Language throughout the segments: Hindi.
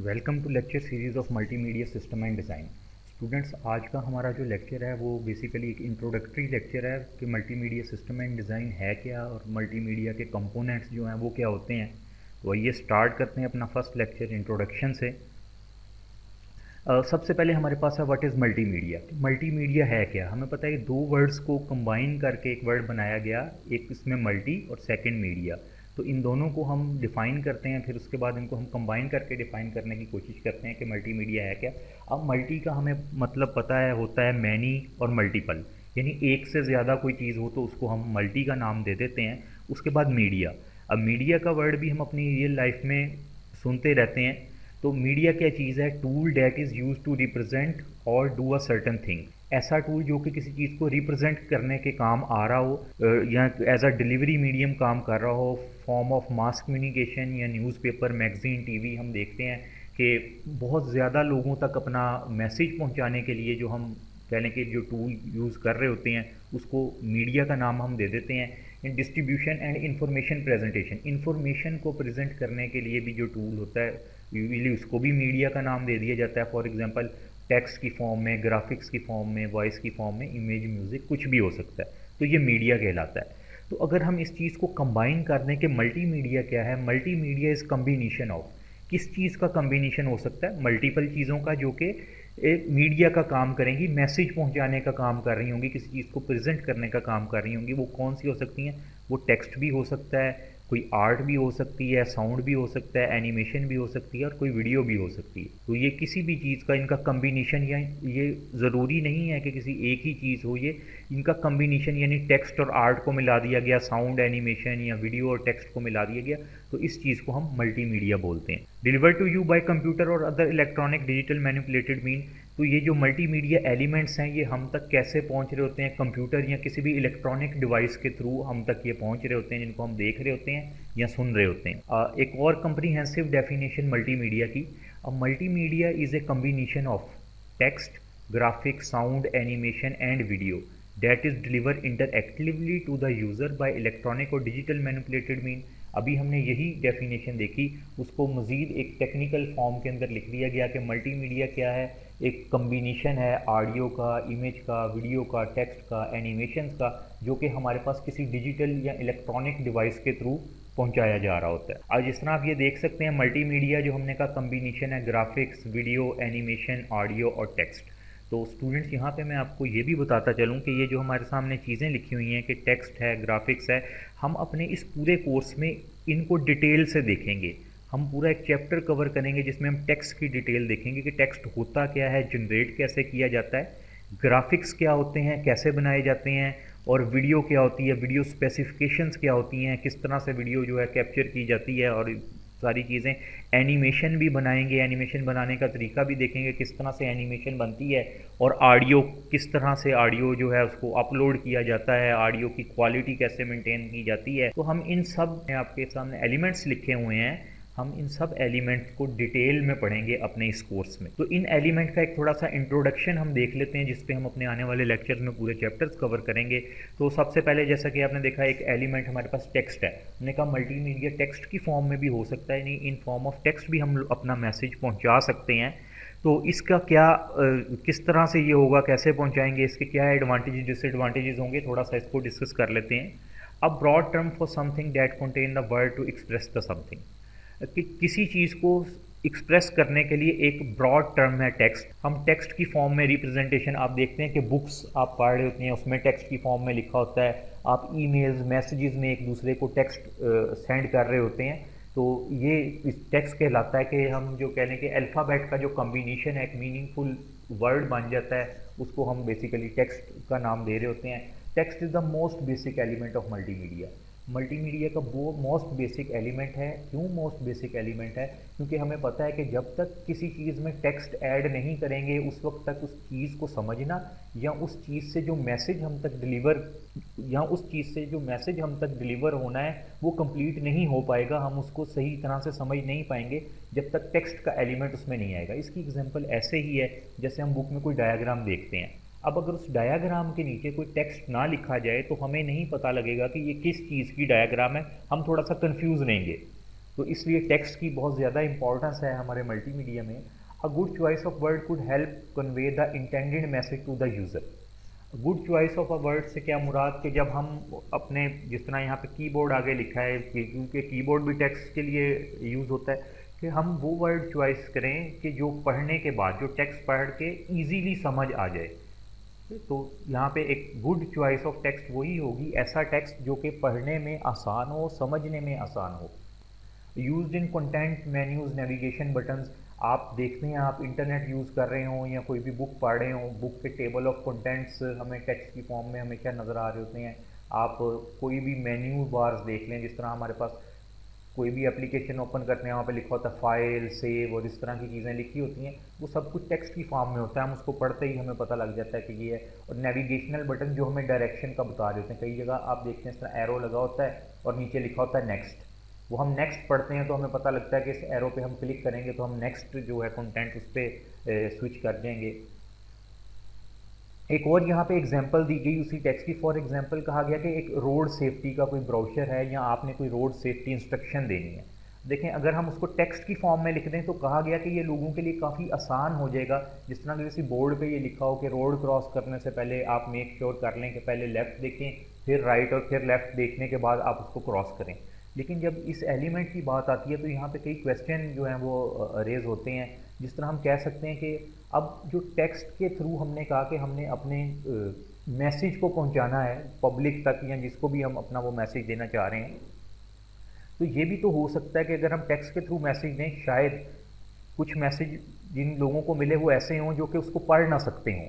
Welcome to lecture series of multimedia system and design. Students, आज का हमारा जो लेक्चर है वो बेसिकली एक इंट्रोडक्टरी लेक्चर है कि मल्टीमीडिया सिस्टम एंड डिज़ाइन है क्या और मल्टीमीडिया के कंपोनेंट्स जो हैं वो क्या होते हैं। तो आइए स्टार्ट करते हैं अपना फर्स्ट लेक्चर इंट्रोडक्शन से। सबसे पहले हमारे पास है व्हाट इज़ मल्टीमीडिया। मल्टीमीडिया है क्या? हमें पता है कि दो वर्ड्स को कंबाइन करके एक वर्ड बनाया गया, एक इसमें मल्टी और सेकंड मीडिया। तो इन दोनों को हम डिफ़ाइन करते हैं, फिर उसके बाद इनको हम कंबाइन करके डिफ़ाइन करने की कोशिश करते हैं कि मल्टीमीडिया है क्या। अब मल्टी का हमें मतलब पता है, होता है मैनी और मल्टीपल, यानी एक से ज़्यादा कोई चीज़ हो तो उसको हम मल्टी का नाम दे देते हैं। उसके बाद मीडिया। अब मीडिया का वर्ड भी हम अपनी रियल लाइफ में सुनते रहते हैं। तो मीडिया क्या चीज़ है? Tool that is use to represent और डू अ सर्टन थिंग। ऐसा टूल जो कि किसी चीज़ को रिप्रेजेंट करने के काम आ रहा हो, या एज अ डिलीवरी मीडियम काम कर रहा हो, फॉर्म ऑफ मास कम्युनिकेशन या न्यूज़पेपर, मैगज़ीन, टीवी। हम देखते हैं कि बहुत ज़्यादा लोगों तक अपना मैसेज पहुंचाने के लिए जो हम कह लें कि जो टूल यूज़ कर रहे होते हैं उसको मीडिया का नाम हम दे देते हैं। इन distribution and information presentation, information को प्रेजेंट करने के लिए भी जो टूल होता है यूजली उसको भी मीडिया का नाम दे दिया जाता है। फॉर एग्जांपल टेक्स्ट की फॉर्म में, ग्राफिक्स की फॉर्म में, वॉइस की फॉर्म में, इमेज, म्यूज़िक, कुछ भी हो सकता है। तो ये मीडिया कहलाता है। तो अगर हम इस चीज़ को कंबाइन कर दें कि मल्टीमीडिया क्या है, मल्टीमीडिया इज़ कम्बिनेशन ऑफ, किस चीज़ का कम्बिनेशन हो सकता है? मल्टीपल चीज़ों का जो कि एक मीडिया का काम करेंगी, मैसेज पहुंचाने का काम कर रही होंगी, किसी चीज़ को प्रेजेंट करने का काम कर रही होंगी। वो कौन सी हो सकती हैं? वो टेक्स्ट भी हो सकता है, कोई आर्ट भी हो सकती है, साउंड भी हो सकता है, एनिमेशन भी हो सकती है और कोई वीडियो भी हो सकती है। तो ये किसी भी चीज़ का इनका कम्बिनेशन, या ये ज़रूरी नहीं है कि किसी एक ही चीज़ हो, ये इनका कम्बिनेशन यानी टेक्स्ट और आर्ट को मिला दिया गया, साउंड, एनिमेशन या वीडियो और टेक्स्ट को मिला दिया गया, तो इस चीज़ को हम मल्टीमीडिया बोलते हैं। Deliver to you by computer और other electronic digital manipulated mean. तो ये जो मल्टीमीडिया एलिमेंट्स हैं ये हम तक कैसे पहुंच रहे होते हैं? कंप्यूटर या किसी भी इलेक्ट्रॉनिक डिवाइस के थ्रू हम तक ये पहुंच रहे होते हैं, जिनको हम देख रहे होते हैं या सुन रहे होते हैं। एक और कंप्रीहेंसिव डेफिनेशन मल्टीमीडिया की। Multimedia is a combination of text, graphic, sound, animation and video that is delivered interactively to the user by electronic और digital manipulated mean। अभी हमने यही डेफिनेशन देखी, उसको मज़ीद एक टेक्निकल फॉर्म के अंदर लिख दिया गया कि मल्टीमीडिया क्या है? एक कम्बिनेशन है ऑडियो का, इमेज का, वीडियो का, टेक्स्ट का, एनिमेशन का, जो कि हमारे पास किसी डिजिटल या इलेक्ट्रॉनिक डिवाइस के थ्रू पहुंचाया जा रहा होता है। आज जिस तरह आप ये देख सकते हैं, मल्टीमीडिया जो हमने कहा कम्बिनेशन है ग्राफिक्स, वीडियो, एनिमेशन, ऑडियो और टेक्स्ट। तो स्टूडेंट्स, यहाँ पे मैं आपको ये भी बताता चलूँ कि ये जो हमारे सामने चीज़ें लिखी हुई हैं कि टेक्स्ट है, ग्राफिक्स है, हम अपने इस पूरे कोर्स में इनको डिटेल से देखेंगे। हम पूरा एक चैप्टर कवर करेंगे जिसमें हम टेक्स्ट की डिटेल देखेंगे कि टेक्स्ट होता क्या है, जनरेट कैसे किया जाता है, ग्राफिक्स क्या होते हैं, कैसे बनाए जाते हैं, और वीडियो क्या होती है, वीडियो स्पेसिफिकेशंस क्या होती हैं, किस तरह से वीडियो जो है कैप्चर की जाती है, और सारी चीज़ें। एनिमेशन भी बनाएंगे, एनिमेशन बनाने का तरीका भी देखेंगे, किस तरह से एनिमेशन बनती है, और ऑडियो, किस तरह से ऑडियो जो है उसको अपलोड किया जाता है, ऑडियो की क्वालिटी कैसे मेंटेन की जाती है। तो हम इन सब आपके सामने एलिमेंट्स लिखे हुए हैं, हम इन सब एलिमेंट्स को डिटेल में पढ़ेंगे अपने इस कोर्स में। तो इन एलिमेंट का एक थोड़ा सा इंट्रोडक्शन हम देख लेते हैं, जिसपे हम अपने आने वाले लेक्चर्स में पूरे चैप्टर्स कवर करेंगे। तो सबसे पहले, जैसा कि आपने देखा, एक एलिमेंट हमारे पास टेक्स्ट है। हमने कहा मल्टीमीडिया टेक्स्ट की फॉर्म में भी हो सकता है, नहीं, इन फॉर्म ऑफ टेक्स्ट भी हम अपना मैसेज पहुँचा सकते हैं। तो इसका क्या किस तरह से ये होगा, कैसे पहुँचाएंगे, इसके क्या एडवांटेज डिसएडवांटेजेस होंगे, थोड़ा सा इसको डिस्कस कर लेते हैं। अब broad term for something that contain the word to express the something, कि किसी चीज़ को एक्सप्रेस करने के लिए एक ब्रॉड टर्म है टेक्स्ट। हम टेक्स्ट की फॉर्म में रिप्रेजेंटेशन, आप देखते हैं कि बुक्स आप पढ़ रहे होते हैं उसमें टेक्स्ट की फॉर्म में लिखा होता है, आप ईमेल्स, मैसेजेस में एक दूसरे को टेक्स्ट सेंड कर रहे होते हैं। तो ये इस टेक्स्ट कहलाता है कि हम जो कह लें कि अल्फ़ाबेट का जो कम्बिनेशन है, एक मीनिंगफुल वर्ड बन जाता है, उसको हम बेसिकली टेक्स्ट का नाम दे रहे होते हैं। Text is the most basic element of multimedia. Multimedia का वो मोस्ट बेसिक एलिमेंट है। क्यों मोस्ट बेसिक एलिमेंट है? क्योंकि हमें पता है कि जब तक किसी चीज़ में टेक्स्ट ऐड नहीं करेंगे, उस वक्त तक उस चीज़ को समझना या उस चीज़ से जो मैसेज हम तक डिलीवर होना है वो कंप्लीट नहीं हो पाएगा, हम उसको सही तरह से समझ नहीं पाएंगे जब तक टेक्स्ट का एलिमेंट उसमें नहीं आएगा। इसकी एग्जांपल ऐसे ही है जैसे हम बुक में कोई डायग्राम देखते हैं। अब अगर उस डायग्राम के नीचे कोई टेक्स्ट ना लिखा जाए तो हमें नहीं पता लगेगा कि ये किस चीज़ की डायग्राम है, हम थोड़ा सा कंफ्यूज रहेंगे। तो इसलिए टेक्स्ट की बहुत ज़्यादा इंपॉर्टेंस है हमारे मल्टीमीडिया में। A good choice of word could help convey the intended message to the user. Good choice of a word से क्या मुराद कि जब हम अपने, जिस तरह यहाँ पे कीबोर्ड आगे लिखा है, क्योंकि कीबोर्ड भी टेक्स्ट के लिए यूज़ होता है, कि हम वो वर्ड चॉइस करें कि जो पढ़ने के बाद, जो टेक्स्ट पढ़ के इजीली समझ आ जाए। तो यहाँ पे एक गुड चॉइस ऑफ टेक्स्ट वही होगी, ऐसा टेक्स्ट जो कि पढ़ने में आसान हो, समझने में आसान हो। Used in content menus navigation buttons, आप देखते हैं, आप इंटरनेट यूज़ कर रहे हो या कोई भी बुक पढ़ रहे हो, बुक के टेबल ऑफ कंटेंट्स हमें टेक्स्ट की फॉर्म में हमेशा नज़र आ रहे होते हैं। आप कोई भी मेन्यू बार्स देख लें, जिस तरह हमारे पास कोई भी एप्लीकेशन ओपन करते हैं, वहाँ पे लिखा होता है फाइल, सेव और इस तरह की चीज़ें लिखी होती हैं, वो सब कुछ टेक्स्ट की फॉर्म में होता है। हम उसको पढ़ते ही हमें पता लग जाता है कि ये है। और नेविगेशनल बटन जो हमें डायरेक्शन का बता रहे होते हैं, कई जगह आप देखते हैं इस तरह एरो लगा होता है और नीचे लिखा होता है नेक्स्ट। वो हम नेक्स्ट पढ़ते हैं तो हमें पता लगता है कि इस एरो पे हम क्लिक करेंगे तो हम नेक्स्ट जो है कंटेंट उस पर स्विच कर देंगे। एक और यहाँ पे एग्जांपल दी गई उसी टेक्स्ट की। फॉर एग्जांपल कहा गया कि एक रोड सेफ्टी का कोई ब्रोशर है या आपने कोई रोड सेफ्टी इंस्ट्रक्शन देनी है। देखें, अगर हम उसको टेक्स्ट की फॉर्म में लिख दें तो कहा गया कि ये लोगों के लिए काफ़ी आसान हो जाएगा। जिस तरह किसी बोर्ड पे ये लिखा हो कि रोड क्रॉस करने से पहले आप मेक श्योर कर लें कि पहले लेफ़्ट देखें, फिर राइट और फिर लेफ़्ट देखने के बाद आप उसको क्रॉस करें। लेकिन जब इस एलिमेंट की बात आती है तो यहाँ पे कई क्वेश्चन जो हैं वो रेज होते हैं। जिस तरह हम कह सकते हैं कि अब जो टेक्स्ट के थ्रू हमने कहा कि हमने अपने मैसेज को पहुंचाना है पब्लिक तक या जिसको भी हम अपना वो मैसेज देना चाह रहे हैं, तो ये भी तो हो सकता है कि अगर हम टेक्स्ट के थ्रू मैसेज दें, शायद कुछ मैसेज जिन लोगों को मिले वो ऐसे हों जो कि उसको पढ़ ना सकते हों,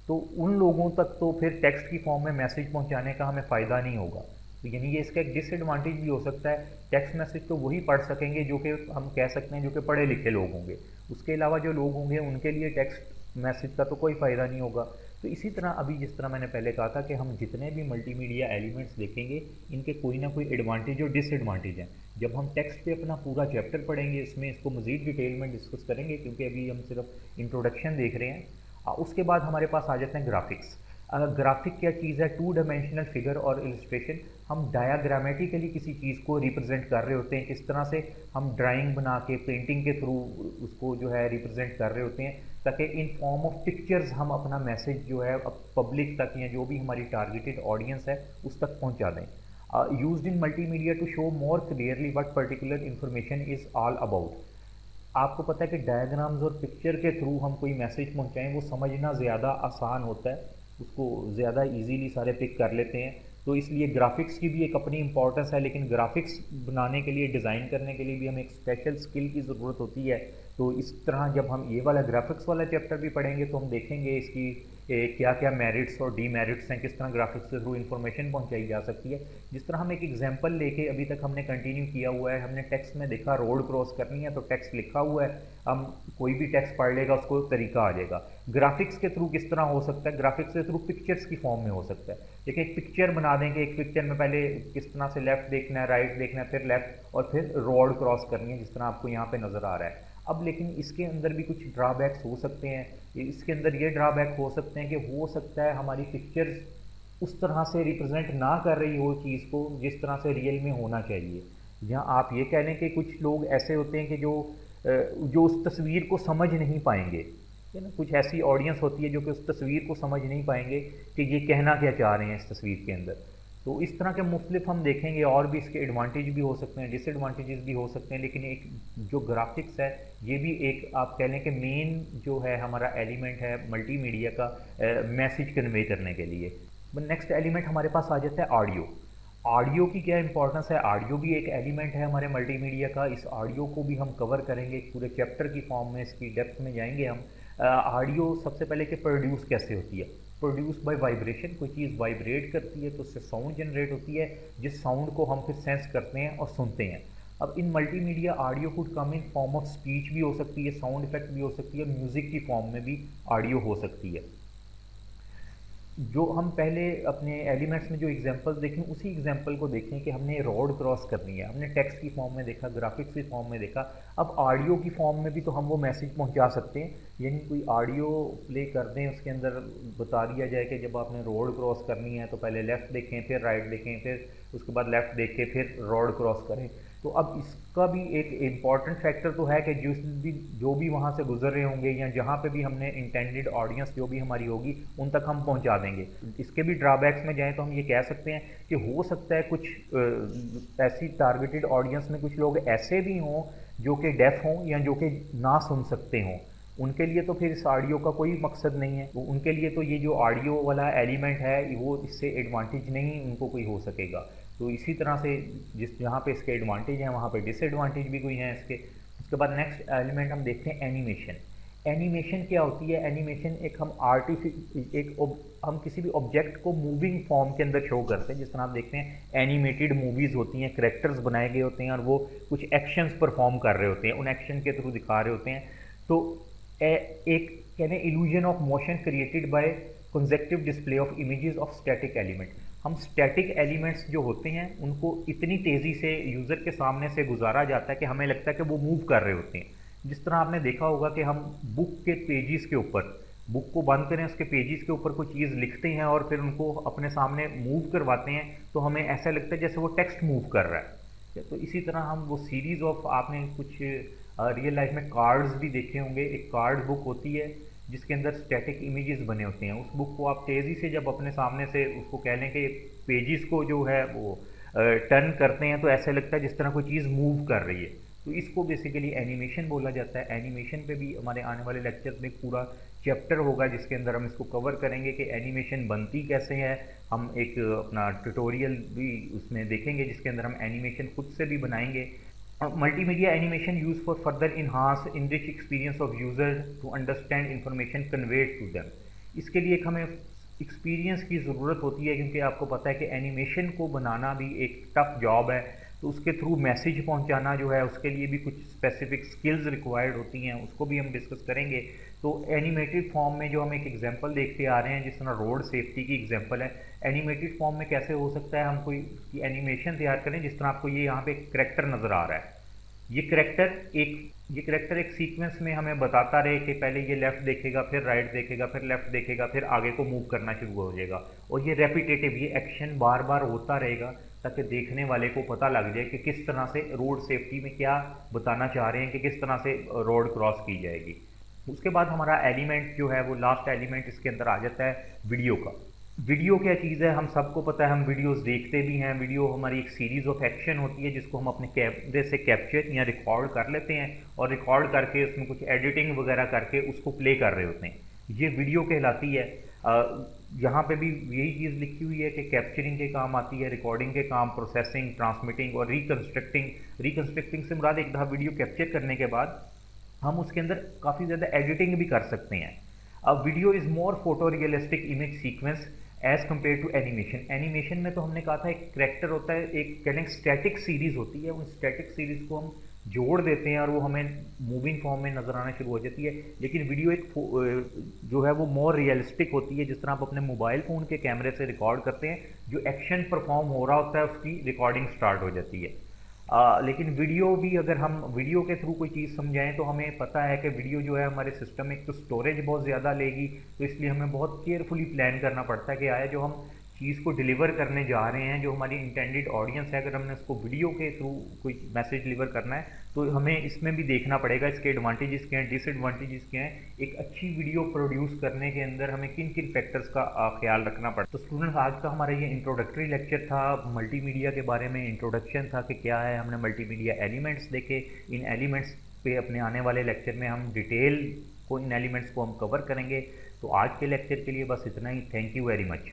तो उन लोगों तक तो फिर टेक्स्ट की फॉर्म में मैसेज पहुंचाने का हमें फ़ायदा नहीं होगा। तो यानी ये इसका एक डिसएडवांटेज भी हो सकता है। टेक्स्ट मैसेज तो वही पढ़ सकेंगे जो कि हम कह सकते हैं जो कि पढ़े लिखे लोग होंगे। उसके अलावा जो लोग होंगे उनके लिए टेक्स्ट मैसेज का तो कोई फ़ायदा नहीं होगा। तो इसी तरह अभी जिस तरह मैंने पहले कहा था कि हम जितने भी मल्टीमीडिया एलिमेंट्स देखेंगे, इनके कोई ना कोई एडवांटेज और डिसएडवांटेज हैं। जब हम टेक्स्ट पे अपना पूरा चैप्टर पढ़ेंगे, इसमें इसको मज़ीद डिटेल में डिस्कस करेंगे, क्योंकि अभी हम सिर्फ इंट्रोडक्शन देख रहे हैं। उसके बाद हमारे पास आ जाते हैं ग्राफिक्स। ग्राफिक क्या चीज़ है? टू डायमेंशनल फिगर और इलस्ट्रेशन। हम डायाग्रामेटिकली किसी चीज़ को रिप्रेजेंट कर रहे होते हैं, किस तरह से हम ड्राइंग बना के पेंटिंग के थ्रू उसको जो है रिप्रेजेंट कर रहे होते हैं, ताकि इन फॉर्म ऑफ पिक्चर्स हम अपना मैसेज जो है पब्लिक तक या जो भी हमारी टारगेटेड ऑडियंस है उस तक पहुंचा दें। Used in multimedia to show more clearly what particular information is all about. आपको पता है कि डायग्राम्स और पिक्चर के थ्रू हम कोई मैसेज पहुंचाएं, वो समझना ज़्यादा आसान होता है, उसको ज़्यादा इजीली सारे पिक कर लेते हैं। तो इसलिए ग्राफिक्स की भी एक अपनी इंपॉर्टेंस है, लेकिन ग्राफिक्स बनाने के लिए, डिज़ाइन करने के लिए भी हमें एक स्पेशल स्किल की ज़रूरत होती है। तो इस तरह जब हम ये वाला ग्राफिक्स वाला चैप्टर भी पढ़ेंगे तो हम देखेंगे इसकी क्या क्या मेरिट्स और डीमेरिट्स हैं, किस तरह ग्राफिक्स के थ्रू इन्फॉर्मेशन पहुंचाई जा सकती है। जिस तरह हम एक एग्जांपल लेके अभी तक हमने कंटिन्यू किया हुआ है, हमने टेक्स्ट में देखा रोड क्रॉस करनी है तो टेक्स्ट लिखा हुआ है, हम कोई भी टेक्स्ट पढ़ लेगा उसको तरीका आ जाएगा। ग्राफिक्स के थ्रू किस तरह हो सकता है? ग्राफिक्स के थ्रू पिक्चर्स की फॉर्म में हो सकता है। देखिए, एक पिक्चर बना देंगे, एक पिक्चर में पहले किस तरह से लेफ्ट देखना है, राइट देखना है, फिर लेफ्ट और फिर रोड क्रॉस करनी है, जिस तरह आपको यहाँ पे नज़र आ रहा है। अब लेकिन इसके अंदर भी कुछ ड्रॉबैक्स हो सकते हैं। इसके अंदर ये ड्रॉबैक हो सकते हैं कि हो सकता है हमारी पिक्चर्स उस तरह से रिप्रेजेंट ना कर रही हो चीज़ को जिस तरह से रियल में होना चाहिए। या आप ये कह लें कि कुछ लोग ऐसे होते हैं कि जो उस तस्वीर को समझ नहीं पाएंगे, है ना। कुछ ऐसी ऑडियंस होती है जो कि उस तस्वीर को समझ नहीं पाएंगे कि ये कहना क्या चाह रहे हैं इस तस्वीर के अंदर। तो इस तरह के मुख्तलिफ हम देखेंगे, और भी इसके एडवांटेज भी हो सकते हैं, डिसएडवांटेजेस भी हो सकते हैं। लेकिन एक जो ग्राफिक्स है, ये भी एक आप कह लें कि मेन जो है हमारा एलिमेंट है मल्टीमीडिया का मैसेज कन्वे करने के लिए। नेक्स्ट एलिमेंट हमारे पास आ जाता है ऑडियो। ऑडियो की क्या इंपॉर्टेंस है? ऑडियो भी एक एलिमेंट है हमारे मल्टीमीडिया का। इस ऑडियो को भी हम कवर करेंगे पूरे चैप्टर की फॉर्म में, इसकी डेप्थ में जाएंगे हम। ऑडियो सबसे पहले कि प्रोड्यूस कैसे होती है? Produce by vibration. कोई चीज़ वाइब्रेट करती है तो उससे साउंड जनरेट होती है, जिस साउंड को हम फिर सेंस करते हैं और सुनते हैं। अब इन multimedia audio could come in form of speech भी हो सकती है, साउंड इफेक्ट भी हो सकती है, म्यूज़िक की फॉर्म में भी ऑडियो हो सकती है। जो हम पहले अपने एलिमेंट्स में जो एग्जांपल्स देखें, उसी एग्जांपल को देखें कि हमने रोड क्रॉस करनी है। हमने टेक्स्ट की फॉर्म में देखा, ग्राफिक्स की फॉर्म में देखा, अब ऑडियो की फॉर्म में भी तो हम वो मैसेज पहुंचा सकते हैं। यानी कोई ऑडियो प्ले कर दें, उसके अंदर बता दिया जाए कि जब आपने रोड क्रॉस करनी है तो पहले लेफ़्ट देखें, फिर राइट देखें, फिर उसके बाद लेफ़्ट देखें, फिर रोड क्रॉस करें। तो अब इसका भी एक इम्पॉर्टेंट फैक्टर तो है कि जो भी वहाँ से गुजर रहे होंगे या जहाँ पे भी हमने इंटेंडेड ऑडियंस जो भी हमारी होगी उन तक हम पहुँचा देंगे। इसके भी ड्रॉबैक्स में जाएँ तो हम ये कह सकते हैं कि हो सकता है कुछ ऐसी टारगेटेड ऑडियंस में कुछ लोग ऐसे भी हों जो कि डेफ हों या जो कि ना सुन सकते हों। उनके लिए तो फिर इस ऑडियो का कोई मकसद नहीं है, तो उनके लिए तो ये जो ऑडियो वाला एलिमेंट है वो इससे एडवांटेज नहीं उनको कोई हो सकेगा। तो इसी तरह से जहाँ पे इसके एडवांटेज हैं वहाँ पे डिसएडवांटेज भी कोई हैं इसके। उसके बाद नेक्स्ट एलिमेंट हम देखते हैं एनिमेशन। एनिमेशन क्या होती है? एनिमेशन एक हम किसी भी ऑब्जेक्ट को मूविंग फॉर्म के अंदर शो करते हैं। जिस तरह आप देखते हैं एनिमेटेड मूवीज़ होती हैं, करेक्टर्स बनाए गए होते हैं और वो कुछ एक्शंस परफॉर्म कर रहे होते हैं, उन एक्शन के थ्रू दिखा रहे होते हैं। तो एक कहते हैं illusion of motion created by consecutive display of images of static element. हम स्टैटिक एलिमेंट्स जो होते हैं उनको इतनी तेज़ी से यूज़र के सामने से गुजारा जाता है कि हमें लगता है कि वो मूव कर रहे होते हैं। जिस तरह आपने देखा होगा कि हम बुक के पेजेस के ऊपर, बुक को बंद करें उसके पेजेस के ऊपर कोई चीज़ लिखते हैं और फिर उनको अपने सामने मूव करवाते हैं तो हमें ऐसा लगता है जैसे वो टेक्स्ट मूव कर रहा है। तो इसी तरह हम वो सीरीज़ ऑफ, आपने कुछ रियल लाइफ में कार्ड्स भी देखे होंगे। एक कार्ड बुक होती है जिसके अंदर स्टैटिक इमेजेस बने होते हैं। उस बुक को आप तेज़ी से जब अपने सामने से उसको कह लें कि पेजेस को जो है वो टर्न करते हैं तो ऐसा लगता है जिस तरह कोई चीज़ मूव कर रही है। तो इसको बेसिकली एनिमेशन बोला जाता है। एनिमेशन पे भी हमारे आने वाले लेक्चर में पूरा चैप्टर होगा जिसके अंदर हम इसको कवर करेंगे कि एनिमेशन बनती कैसे है। हम एक अपना ट्यूटोरियल भी उसमें देखेंगे जिसके अंदर हम एनिमेशन खुद से भी बनाएंगे। Multimedia animation used for further enhance enrich experience of user to understand information conveyed to them। इसके लिए एक हमें एक्सपीरियंस की ज़रूरत होती है क्योंकि आपको पता है कि एनिमेशन को बनाना भी एक टफ जॉब है। तो उसके थ्रू मैसेज पहुंचाना जो है उसके लिए भी कुछ स्पेसिफिक स्किल्स रिक्वायर्ड होती हैं, उसको भी हम डिस्कस करेंगे। तो एनिमेटेड फॉर्म में जो हम एक एग्जांपल देखते आ रहे हैं जिस तरह रोड सेफ्टी की एग्जांपल है, एनिमेटेड फॉर्म में कैसे हो सकता है हम कोई एनिमेशन तैयार करें। जिस तरह आपको ये यहाँ पे एक करैक्टर नज़र आ रहा है, ये करैक्टर एक सीक्वेंस में हमें बताता रहे कि पहले ये लेफ़्ट देखेगा, फिर राइट देखेगा, फिर लेफ़्ट देखेगा, फिर आगे को मूव करना शुरू हो जाएगा और ये रेपिटेटिव, ये एक्शन बार बार होता रहेगा ताकि देखने वाले को पता लग जाए कि किस तरह से रोड सेफ्टी में क्या बताना चाह रहे हैं कि किस तरह से रोड क्रॉस की जाएगी। उसके बाद हमारा एलिमेंट जो है वो लास्ट एलिमेंट इसके अंदर आ जाता है वीडियो का। वीडियो क्या चीज़ है हम सबको पता है, हम वीडियोस देखते भी हैं। वीडियो हमारी एक सीरीज़ ऑफ एक्शन होती है जिसको हम अपने कैमरे से कैप्चर या रिकॉर्ड कर लेते हैं और रिकॉर्ड करके उसमें कुछ एडिटिंग वगैरह करके उसको प्ले कर रहे होते हैं, ये वीडियो कहलाती है। यहाँ पे भी यही चीज़ लिखी हुई है कि कैप्चरिंग के काम आती है, रिकॉर्डिंग के काम, प्रोसेसिंग, ट्रांसमिटिंग और रिकन्स्ट्रक्टिंग से मुराद एक दफ़ा वीडियो कैप्चर करने के बाद हम उसके अंदर काफ़ी ज़्यादा एडिटिंग भी कर सकते हैं। अब video is more photo realistic image sequence as compare to animation. Animation में तो हमने कहा था एक करैक्टर होता है, एक कहने स्टैटिक सीरीज़ होती है, उन स्टैटिक सीरीज़ को हम जोड़ देते हैं और वो हमें मूविंग फॉर्म में नज़र आना शुरू हो जाती है। लेकिन वीडियो एक जो है वो मोर रियलिस्टिक होती है। जिस तरह आप अपने मोबाइल फ़ोन के कैमरे से रिकॉर्ड करते हैं, जो एक्शन परफॉर्म हो रहा होता है उसकी रिकॉर्डिंग स्टार्ट हो जाती है। लेकिन वीडियो भी अगर हम वीडियो के थ्रू कोई चीज़ समझाएं तो हमें पता है कि वीडियो जो है हमारे सिस्टम में एक तो स्टोरेज बहुत ज़्यादा लेगी, तो इसलिए हमें बहुत केयरफुली प्लान करना पड़ता है कि आया जो हम चीज़ को डिलीवर करने जा रहे हैं, जो हमारी इंटेंडेड ऑडियंस है, अगर हमने उसको वीडियो के थ्रू कोई मैसेज डिलीवर करना है तो हमें इसमें भी देखना पड़ेगा इसके एडवांटेजेस क्या हैं, डिसएडवांटेजेस क्या हैं। एक अच्छी वीडियो प्रोड्यूस करने के अंदर हमें किन किन फैक्टर्स का ख्याल रखना पड़ता है। तो स्टूडेंट्स, आज का हमारा ये इंट्रोडक्टरी लेक्चर था, मल्टीमीडिया के बारे में इंट्रोडक्शन था कि क्या है। हमने मल्टीमीडिया एलिमेंट्स देखे, इन एलिमेंट्स पे अपने आने वाले लेक्चर में हम डिटेल को इन एलिमेंट्स को हम कवर करेंगे। तो आज के लेक्चर के लिए बस इतना ही। Thank you very much.